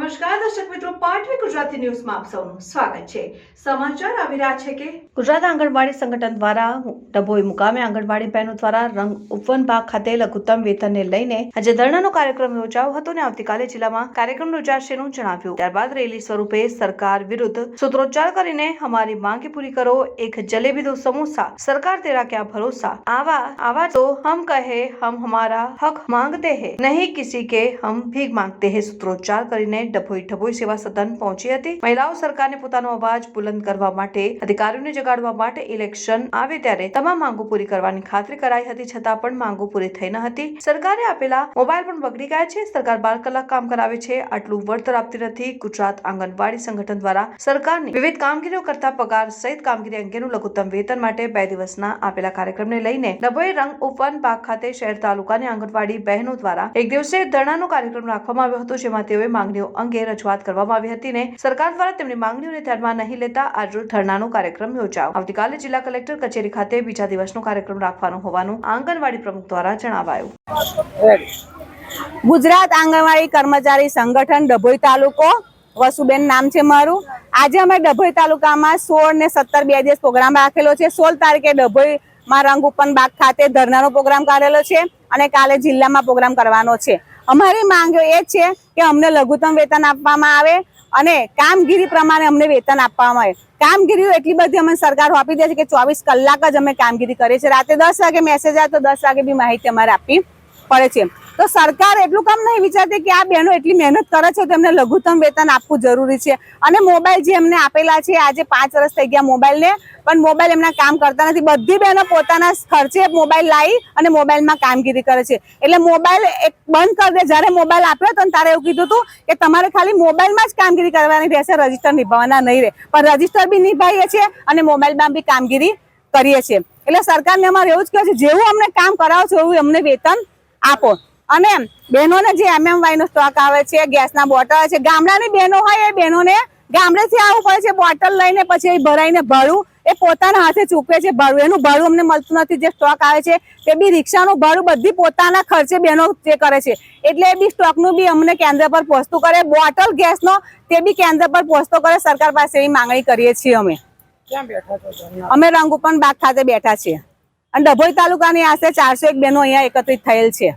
નમસ્કાર દર્શક મિત્રો, પાટવી ગુજરાતી ન્યૂઝમાં આપ સૌનું સ્વાગત છે। સમાચાર આવી રહ્યા છે કે ગુજરાત આંગણવાડી સંગઠન દ્વારા ડભોઈ મુકામે આંગણવાડી બહેનો દ્વારા રંગ ઉપવન ભાગ ખાતે લઘુત્તમ વેતનને લઈને આજે ધરણાનો કાર્યક્રમ યોજાયો હતો અને આવતીકાલે જિલ્લામાં કાર્યક્રમ યોજાશેનું જણાવ્યું। ત્યારબાદ રેલી સ્વરૂપે સરકાર વિરુદ્ધ સૂત્રોચ્ચાર કરીને हमारी मांगे पूरी करो, एक जलेबी दो समोसा, सरकार तेरा क्या भरोसा, आवा तो हम कहे हम हमारा हक मांगते हैं, नहीं किसी के हम भीख मांगते हैं सूत्रोच्चार કરીને ડભોઈ સેવા સદન પહોંચી હતી। મહિલાઓ સરકારને પોતાનો અવાજ બુલંદ કરવા માટે, અધિકારીઓને જગાડવા માટે ઇલેક્શન આવે ત્યારે તમામ માંગો પૂરી કરવાની ખાતરી કરાઈ હતી, છતાં પણ માંગો પૂરી થઈ ન હતી। સરકારે આપેલા મોબાઈલ પણ બગડી ગયા છે। સરકાર 12 કલાક કામ કરાવે છે, આટલું વળતર આપતી નથી। ગુજરાત આંગણવાડી સંગઠન દ્વારા સરકારની વિવિધ કામગીરીઓ કરતા પગાર સહિત કામગીરી અંગેનું લઘુત્તમ વેતન માટે 2 દિવસના આપેલા કાર્યક્રમને લઈને ડભોઈ રંગ ઉપવન પાક ખાતે શહેર તાલુકાની આંગણવાડી બહેનો દ્વારા એક દિવસીય ધરણાનો કાર્યક્રમ રાખવામાં આવ્યો હતો, જેમાં તેઓએ માંગણીઓ અંગે રજૂઆત કરવામાં આવી હતી ને સરકાર દ્વારા તેમની માંગણીઓને ધ્યાનમાં નહીં લેતા આજરોજ ધરણાનો કાર્યક્રમ યોજાયો। આવતીકાલે જિલ્લા કલેક્ટર કચેરી ખાતે બીજા દિવસનો કાર્યક્રમ રાખવાનો હોવાનું આંગણવાડી પ્રમુખ દ્વારા જણાવાયું। ગુજરાત આંગણવાડી કર્મચારી સંગઠન ડભોઈ તાલુકો, વસુબેન નામ છે મારું। આજે અમે ડભોઈ તાલુકામાં 16 ને 17 2 દિવસ પ્રોગ્રામ રાખેલો છે। 16 તારીખે ડભોઈમાં રંગ ઉપવન બાગ ખાતે ધરણાનો પ્રોગ્રામ કરેલો છે અને કાલે જિલ્લામાં પ્રોગ્રામ કરવાનો છે। અમારી માંગ એ છે કે અમને લઘુત્તમ વેતન આપવામાં આવે અને કામગીરી પ્રમાણે અમને વેતન આપવામાં આવે। કામગીરીઓ એટલી બધી અમે સરકાર આપી દે છે કે 24 કલાક જ અમે કામગીરી કરીએ છીએ। રાતે 10 વાગે મેસેજ આવે તો 10 વાગે બી માહિતી અમારે આપવી પડે છે। તો સરકાર એટલું કામ નહીં વિચારતી કે આ બહેનો એટલી મહેનત કરે છે તો એમને લઘુત્તમ વેતન આપવું જરૂરી છે। અને મોબાઈલ જે એમને આપેલા છે, આજે 5 વર્ષ થઈ ગયા મોબાઈલને, પણ મોબાઈલ એમના કામ કરતા નથી। બધી બહેનો પોતાના ખર્ચે મોબાઈલ લાવી અને મોબાઈલમાં કામગીરી કરે છે। એટલે મોબાઈલ એક બંધ કરી દે। જ્યારે મોબાઈલ આપ્યો હતો ત્યારે એવું કીધું હતું કે તમારે ખાલી મોબાઈલમાં જ કામગીરી કરવાની રહેશે, રજીસ્ટર નિભાવવાના નહીં રહે, પણ રજીસ્ટર બી નિભાવીએ છીએ અને મોબાઈલમાં બી કામગીરી કરીએ છીએ। એટલે સરકારને અમારે એવું જ કહે છે, જેવું અમને કામ કરાવો છો એવું અમને વેતન આપો। અને બહેનોને જે MMY નો સ્ટોક આવે છે, ગેસના બોટલ છે, ગામડાની બહેનો હોય એ બહેનોને ગામડેથી આવવું પડે છે બોટલ લઈને, પછી ભરાઈને ભાડું એ પોતાના હાથે ચૂકવે છે ભાડું, એનું ભાડું અમને મળતું નથી। જે સ્ટોક આવે છે તે બી રિક્ષાનું ભાડું બધી પોતાના ખર્ચે બહેનો તે કરે છે, એટલે એ બી સ્ટોકનું બી અમને કેન્દ્ર પર પહોંચતું કરે। બોટલ ગેસનો તે બી કેન્દ્ર પર પહોંચતો કરે। સરકાર પાસે એવી માંગણી કરીએ છીએ અમે। ક્યાં બેઠા છો? અમે રંગ ઉપવન બાગ ખાતે બેઠા છીએ અને ડભોઈ તાલુકાની આશરે 401 બહેનો અહીંયા એકત્રિત થયેલ છે।